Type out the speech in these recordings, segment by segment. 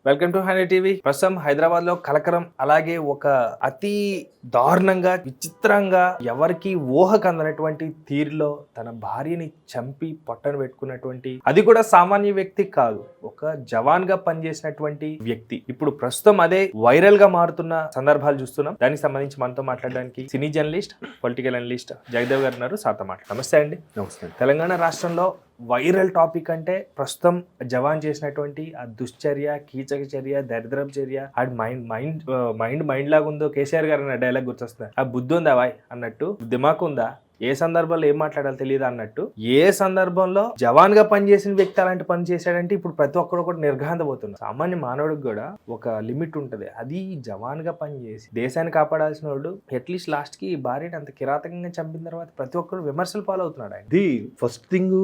Welcome to honey TV. ప్రస్తుతం హైదరాబాద్ లో కలకరం, అలాగే ఒక అతి దారుణంగా విచిత్రంగా ఎవరికి ఊహకు అందనటువంటి తీరులో తన భార్యని చంపి పొట్టను పెట్టుకున్నటువంటి, అది కూడా సామాన్య వ్యక్తి కాదు, ఒక జవాన్ గా పనిచేసినటువంటి వ్యక్తి. ఇప్పుడు ప్రస్తుతం అదే వైరల్ గా మారుతున్న సందర్భాలు చూస్తున్నాం. దానికి సంబంధించి మనతో మాట్లాడడానికి సినీ జర్నలిస్ట్, పొలిటికల్ అనలిస్ట్ జగదేవ్ గారు ఉన్నారు. సార్తో మాట్లాడు. నమస్తే అండి. నమస్తే. తెలంగాణ రాష్ట్రంలో వైరల్ టాపిక్ అంటే ప్రస్తుతం జవాన్ చేసినటువంటి ఆ దుశ్చర్య, కీచక చర్య, దరిద్రపు చర్య. ఆడి మైండ్ లాగా ఉందో కేసీఆర్ గారు అన్న డైలాగ్ గుర్తొస్తుంది. ఆ బుద్ధి ఉందా వాయ్ అన్నట్టు, దిమాకు ఉందా, ఏ సందర్భంలో ఏం మాట్లాడాలో తెలియదు అన్నట్టు. ఏ సందర్భంలో జవాన్ గా పనిచేసిన వ్యక్తి అలాంటి పని చేశాడంటే ఇప్పుడు ప్రతి ఒక్కరు కూడా నిర్ఘాంతపోతున్నారు. సామాన్య మానవుడికి కూడా ఒక లిమిట్ ఉంటది. అది జవాన్ గా పనిచేసి దేశాన్ని కాపాడాల్సిన వాడు అట్లీస్ట్ లాస్ట్ కి భార్యని అంత కిరాతకంగా చంపిన తర్వాత ప్రతి ఒక్కరు విమర్శలు పాలవుతున్నాడు. ఆయన ఇది ఫస్ట్ థింగ్,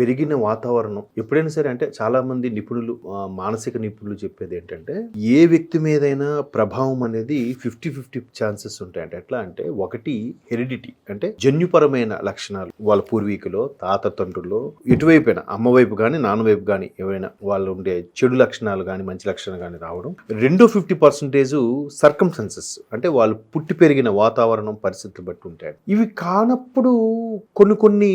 పెరిగిన వాతావరణం. ఎప్పుడైనా సరే అంటే చాలా మంది నిపుణులు, మానసిక నిపుణులు చెప్పేది ఏంటంటే ఏ వ్యక్తి మీదైనా ప్రభావం అనేది 50-50 ఛాన్సెస్ ఉంటాయి. అంటే ఎట్లా అంటే, ఒకటి హెరిడిటీ, అంటే జన్యుపరమైన లక్షణాలు, వాళ్ళ పూర్వీకులో, తాత తండ్రుల్లో, ఎటువైపోయినా అమ్మ వైపు కానీ నాన్న వైపు కానీ ఎవరైనా వాళ్ళు ఉండే చెడు లక్షణాలు కానీ మంచి లక్షణాలు కానీ రావడం. 50% సర్కమ్స్టెన్సెస్, అంటే వాళ్ళు పుట్టి పెరిగిన వాతావరణం, పరిస్థితులు బట్టి ఉంటాయి. ఇవి కానప్పుడు కొన్ని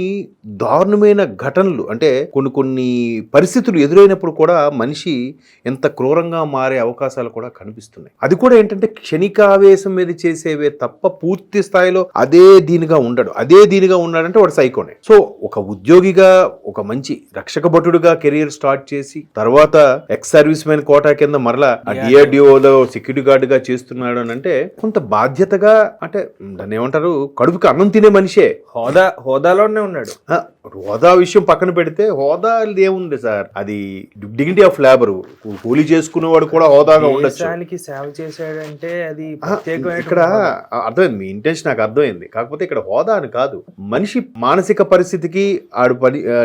దారుణమైన ఘటనలు, అంటే కొన్ని పరిస్థితులు ఎదురైనప్పుడు కూడా మనిషి ఎంత క్రూరంగా మారే అవకాశాలు కూడా కనిపిస్తున్నాయి. అది కూడా ఏంటంటే క్షణికావేశం మీద చేసేవే తప్ప పూర్తి స్థాయిలో అదే దీనిగా ఉండడు. అదే దీనిగా ఉన్నాడంటే వాడు సైకోనే. సో ఒక ఉద్యోగిగా, ఒక మంచి రక్షక భటుడుగా కెరీర్ స్టార్ట్ చేసి తర్వాత ఎక్స్ సర్వీస్ మెన్ కోటా కింద మరలా డిఆర్డిఓలో సెక్యూరిటీ గార్డ్ గా చేస్తున్నాడు అని అంటే కొంత బాధ్యతగా, అంటే దాన్ని ఏమంటారు, కడుపుకి అన్నం తినే మనిషే, హోదాలోనే ఉన్నాడు. హోదా విషయం పక్కన పెడితే, హోదా ఏముంది సార్, అది డిగ్నిటీ ఆఫ్ లేబర్. కూలీ చేసుకునేవాడు కూడా హోదాగా ఉండొచ్చు. సేవ చేశాడంటే అది ఇక్కడ అర్థమైంది, మీ ఇంటెన్షన్ నాకు అర్థమైంది. కాకపోతే ఇక్కడ హోదా అని కాదు, మనిషి మానసిక పరిస్థితికి, ఆడు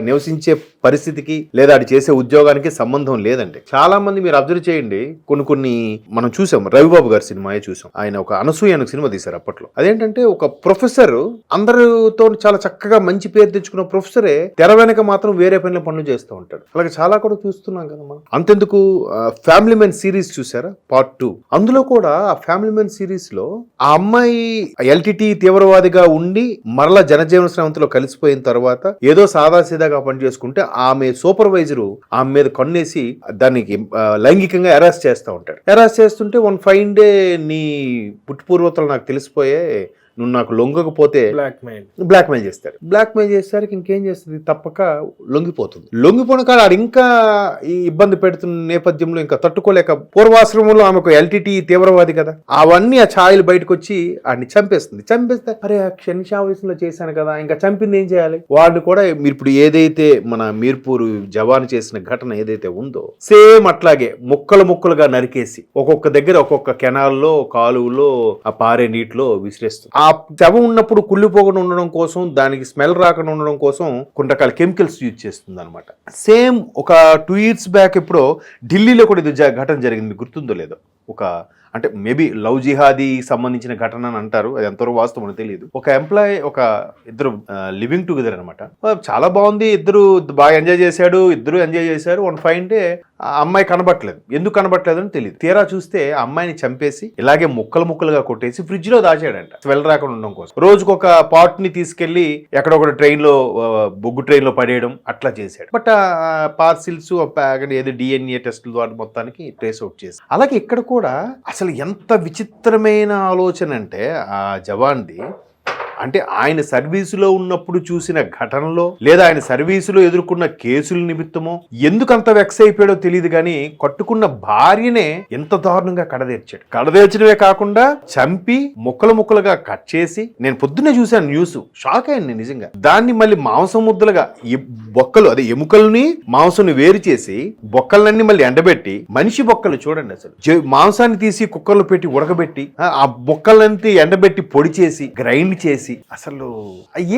నివసించే పరిస్థితికి లేదా ఆడు చేసే ఉద్యోగానికి సంబంధం లేదండి. చాలా మంది మీరు అబ్జర్వ్ చేయండి, కొన్ని మనం చూసాం, రవిబాబు గారి సినిమాయే చూసాం. ఆయన ఒక అనసూయ అనే సినిమా తీశారు అప్పట్లో. అదేంటంటే ఒక ప్రొఫెసర్, అందరితో చాలా చక్కగా మంచి పేరు తెచ్చుకున్న ప్రొఫెసరే తెర వెనక మాత్రం వేరే పనులు చేస్తూ ఉంటాడు. అలాగే చాలా కూడా చూస్తున్నాం కదా మనం. అంతెందుకు, ఫ్యామిలీ మెన్ సిరీస్ చూసారా, పార్ట్ 2. అందులో కూడా ఆ ఫ్యామిలీ మెన్ సిరీస్ లో ఆ అమ్మాయి ఎల్టీటీ తీవ్రవాదిగా ఉండి మరలా జనజీవన శ్రమంలో కలిసిపోయిన తర్వాత ఏదో సాదాసీదాగా పని చేసుకుంటే ఆమె సూపర్వైజరు ఆమె మీద కన్నేసి దానికి లైంగికంగా అరెస్ట్ చేస్తూ ఉంటాడు. అరెస్ట్ చేస్తుంటే వన్ ఫైన్ డే నీ పుట్టుపూర్వతలు నాకు తెలిసిపోయే, నువ్వు నాకు లొంగకపోతే బ్లాక్మెయిల్ చేస్తాడు. బ్లాక్మెయిల్ చేసేసరికి ఇంకేం చేస్తుంది, తప్పక లొంగిపోతుంది. లొంగిపోయిన కాదు, ఆడు ఇంకా ఈ ఇబ్బంది పెడుతున్న నేపథ్యంలో ఇంకా తట్టుకోలేక, పూర్వాశ్రమంలో ఆమెకు ఎల్టీటీ తీవ్రవాది కదా, అవన్నీ ఆ ఛాయలు బయటకు వచ్చి ఆడిని చంపేస్తుంది. చంపేస్తే అరే క్షణికావేశంలో చేశాను కదా, ఇంకా చంపింది ఏం చేయాలి? వాడిని కూడా మీరు ఇప్పుడు ఏదైతే మన మీర్పూర్ జవాన్ చేసిన ఘటన ఏదైతే ఉందో, సేమ్ అట్లాగే ముక్కలుగా నరికేసి ఒక్కొక్క దగ్గర ఒక్కొక్క కెనాల్లో, కాలువలో, ఆ పారే నీటిలో విసిరేస్తుంది. ఆ శవం ఉన్నప్పుడు కుళ్ళిపోకుండా ఉండడం కోసం, దానికి స్మెల్ రాకుండా ఉండడం కోసం కొన్ని రకాల కెమికల్స్ యూజ్ చేస్తుంది అనమాట. సేమ్ ఒక 2 years బ్యాక్ ఎప్పుడో ఢిల్లీలో కూడా ఇది ఘటన జరిగింది, మీకు గుర్తుందో లేదో. ఒక అంటే మేబీ లవ్ జిహాదీ సంబంధించిన ఘటన అని అంటారు, అది ఎంతవరకు వాస్తవం అని తెలియదు. ఒక ఎంప్లాయీ, ఒక ఇద్దరు లివింగ్ టుగెదర్ అనమాట. చాలా బాగుంది, ఇద్దరు బాగా ఎంజాయ్ చేశారు. వన్ ఫైన్ డే ఆ అమ్మాయి కనబట్టలేదు. ఎందుకు కనబట్టలేదు అని తెలియదు. తీరా చూస్తే ఆ అమ్మాయిని చంపేసి ఇలాగే ముక్కలుగా కొట్టేసి ఫ్రిడ్జ్ లో దాచాడంట, స్మెల్ రాకుండా ఉండడం కోసం. రోజుకొక పాట్ ని తీసుకెళ్లి ఎక్కడొక బొగ్గు ట్రైన్ లో పడేయడం అట్లా చేశాడు. బట్ పార్సిల్స్ ఏదో డిఎన్ఏ టెస్టుల ద్వారా మొత్తానికి ట్రేస్ అవుట్ చేసి. అలాగే ఇక్కడ కూడా అసలు ఎంత విచిత్రమైన ఆలోచన అంటే ఆ జవాన్ది, అంటే ఆయన సర్వీసులో ఉన్నప్పుడు చూసిన ఘటనలో లేదా ఆయన సర్వీసులో ఎదుర్కొన్న కేసుల నిమిత్తమో ఎందుకంత వెక్స్ అయిపోయాడో తెలియదు కానీ, కట్టుకున్న భార్యనే ఎంత దారుణంగా కడదేర్చడమే కాకుండా చంపి ముక్కలుగా కట్ చేసి, నేను పొద్దున్నే చూశాను న్యూస్, షాక్ అయ్యాను నిజంగా. దాన్ని మళ్ళీ మాంసం ముద్దలుగా బొక్కలు, అదే ఎముకల్ని మాంసం వేరు చేసి బొక్కలన్నీ మళ్ళీ ఎండబెట్టి, మనిషి బొక్కలు చూడండి, అసలు మాంసాన్ని తీసి కుక్కర్లో పెట్టి ఉడకబెట్టి ఆ బొక్కలన్నీ ఎండబెట్టి పొడి చేసి గ్రైండ్ చేసి చేసి అసలు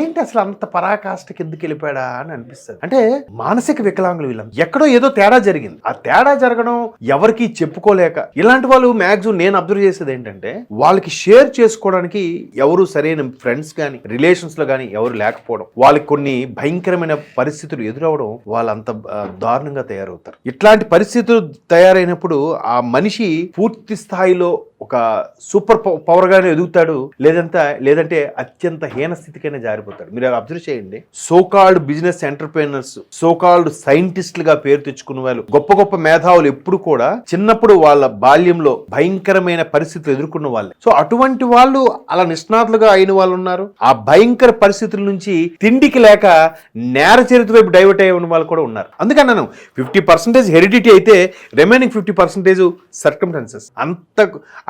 ఏంటి అసలు అంత పరాకాష్ఠకి ఎందుకు వెళ్ళిపోయాడా అని అనిపిస్తుంది. అంటే మానసిక వికలాంగులు వీళ్ళంతా ఎక్కడో ఏదో తేడా జరిగింది. ఆ తేడా జరగడం ఎవరికి చెప్పుకోలేక ఇలాంటి వాళ్ళు మ్యాక్సిమం నేను అబ్జర్వ్ చేసేది ఏంటంటే వాళ్ళకి షేర్ చేసుకోవడానికి ఎవరు సరైన ఫ్రెండ్స్ కానీ రిలేషన్స్ లో కానీ ఎవరు లేకపోవడం, వాళ్ళకి కొన్ని భయంకరమైన పరిస్థితులు ఎదురవడం, వాళ్ళంత దారుణంగా తయారవుతారు. ఇట్లాంటి పరిస్థితులు తయారైనప్పుడు ఆ మనిషి పూర్తి స్థాయిలో ఒక సూపర్ పవర్ గానే ఎదుగుతాడు, లేదంటే అత్యంత హీన స్థితికైనా జారిపోతాడు. మీరు అబ్జర్వ్ చేయండి, సోకాల్డ్ బిజినెస్ ఎంటర్ప్రెనర్స్, సోకాల్డ్ సైంటిస్టులుగా పేరు తెచ్చుకున్న వాళ్ళు, గొప్ప గొప్ప మేధావులు ఎప్పుడు కూడా చిన్నప్పుడు వాళ్ళ బాల్యంలో భయంకరమైన పరిస్థితులు ఎదుర్కొన్న వాళ్ళే. సో అటువంటి వాళ్ళు అలా నిష్ణాతులుగా అయిన వాళ్ళు ఉన్నారు. ఆ భయంకర పరిస్థితుల నుంచి తిండికి లేక నేర చరిత్ర వైపు డైవర్ట్ అయ్యే ఉన్న వాళ్ళు కూడా ఉన్నారు. అందుకని నేను 50% హెరిడిటీ అయితే రిమైనింగ్ 50% సర్కమ్స్టాన్సెస్. అంత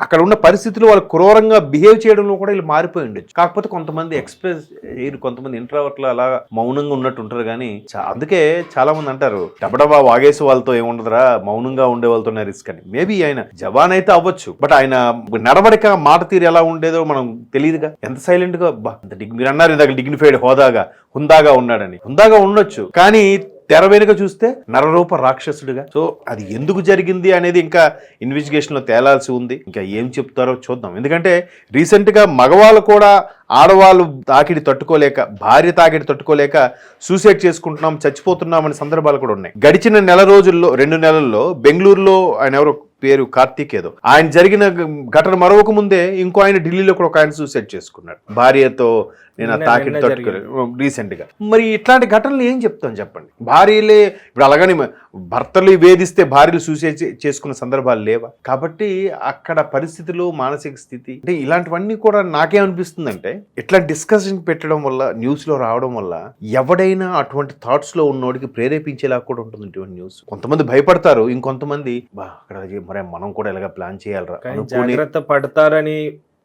అక్కడ ఉన్న పరిస్థితులు వాళ్ళు క్రూరంగా బిహేవ్ చేయడంలో కూడా వీళ్ళు మారిపోయి ఉండొచ్చు. కాకపోతే కొంతమంది ఎక్స్ప్రెస్ చేయరు, కొంతమంది ఇంట్రావర్ట్లు అలా మౌనంగా ఉన్నట్టు ఉంటారు. కానీ అందుకే చాలా మంది అంటారు డబడబా వాగేసి వాళ్ళతో ఏముండదురా, మౌనంగా ఉండే వాళ్ళతోనే రిస్క్ అని. మేబీ ఆయన జవాన్ అయితే అవ్వచ్చు, బట్ ఆయన నడవడిక మాట తీరు ఎలా ఉండేదో మనం తెలియదుగా. ఎంత సైలెంట్ గా మీరు అన్నారు ఇందాక డిగ్నిఫైడ్ హుందాగా ఉన్నాడని. హుందాగా ఉండొచ్చు, కానీ తెర వెనుక చూస్తే నరరూప రాక్షసుడిగా. సో అది ఎందుకు జరిగింది అనేది ఇంకా ఇన్వెస్టిగేషన్ లో తేలాల్సి ఉంది. ఇంకా ఏం చెప్తారో చూద్దాం. ఎందుకంటే రీసెంట్ గా మగవాళ్ళు కూడా ఆడవాళ్ళు తాకిడి తట్టుకోలేక, భార్య తాకిడి తట్టుకోలేక సూసైడ్ చేసుకుంటున్నాం, చచ్చిపోతున్నాం అనే సందర్భాలు కూడా ఉన్నాయి. గడిచిన 2 నెలల్లో బెంగళూరులో ఆయన ఎవరో పేరు కార్తీక్ ఏదో, ఆయన జరిగిన ఘటన మరొక ముందే ఇంకో ఆయన ఢిల్లీలో కూడా ఒక ఆయన సూసైడ్ చేసుకున్నాడు, భార్యతో నేను తాకిడి తట్టుకోలేదు రీసెంట్ గా. మరి ఇట్లాంటి ఘటనలు ఏం చెప్తాను చెప్పండి. భార్యలే ఇప్పుడు అలాగని భర్తలు వేధిస్తే భార్యలు సూసైడ్ చేసుకున్న సందర్భాలు లేవా? కాబట్టి అక్కడ పరిస్థితులు, మానసిక స్థితి అంటే ఇలాంటివన్నీ కూడా నాకేమనిపిస్తుందంటే ఇట్లా డిస్కషన్ పెట్టడం వల్ల, న్యూస్ లో రావడం వల్ల ఎవడైనా అటువంటి థాట్స్ లో ఉన్నోడికి ప్రేరేపించేలా కూడా ఉంటుంది ఇటువంటి న్యూస్. కొంతమంది భయపడతారు, ఇంకొంతమంది అక్కడ మరి మనం కూడా ఎలాగ ప్లాన్ చేయాలరా, జాగ్రత్త పడతారని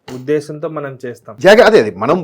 ఉద్దేశంతో మనం చేస్తాం. అదే మనం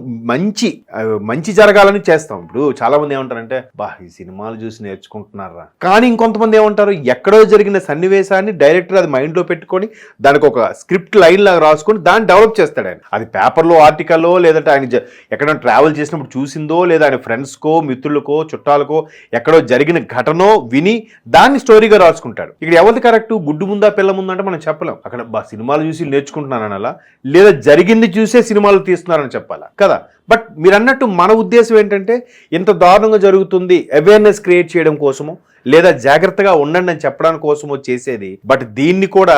మంచి జరగాలని చేస్తాం. ఇప్పుడు చాలా మంది ఏమంటారంటే ఈ సినిమాలు చూసి నేర్చుకుంటున్నారా, కానీ ఇంకొంతమంది ఏమంటారు ఎక్కడో జరిగిన సన్నివేశాన్ని డైరెక్టర్ అది మైండ్ లో పెట్టుకొని దానికి ఒక స్క్రిప్ట్ లైన్ లాగా రాసుకొని దాన్ని డెవలప్ చేస్తాడు ఆయన. అది పేపర్లో ఆర్టికల్లో, లేదంటే ఆయన ఎక్కడైనా ట్రావెల్ చేసినప్పుడు చూసిందో, లేదా ఆయన ఫ్రెండ్స్కో, మిత్రులకో, చుట్టాలకో ఎక్కడో జరిగిన ఘటనో విని దాన్ని స్టోరీగా రాసుకుంటాడు. ఇక్కడ ఎవరిది కరెక్ట్, గుడ్డు ముందా పిల్ల ముందా అంటే మనం చెప్పలేం. అక్కడ సినిమాలు చూసి నేర్చుకుంటున్నాను అలా, లేదా జరిగింది చూసే సినిమాలు తీస్తున్నారని చెప్పాలా కదా. బట్ మీరు అన్నట్టు మన ఉద్దేశం ఏంటంటే ఇంత దారుణంగా జరుగుతుంది అవేర్నెస్ క్రియేట్ చేయడం కోసమో, లేదా జాగ్రత్తగా ఉండండి అని చెప్పడానికి కోసమో చేసేది. బట్ దీన్ని కూడా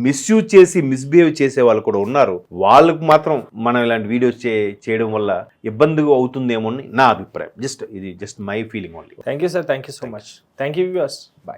మిస్యూజ్ చేసి మిస్బిహేవ్ చేసే వాళ్ళు కూడా ఉన్నారు. వాళ్ళకు మాత్రం మనం ఇలాంటి వీడియోస్ చేయడం వల్ల ఇబ్బంది అవుతుందేమో అని నా అభిప్రాయం. ఇది just my feeling only. Thank you sir, thank you so much. Thank you viewers, bye.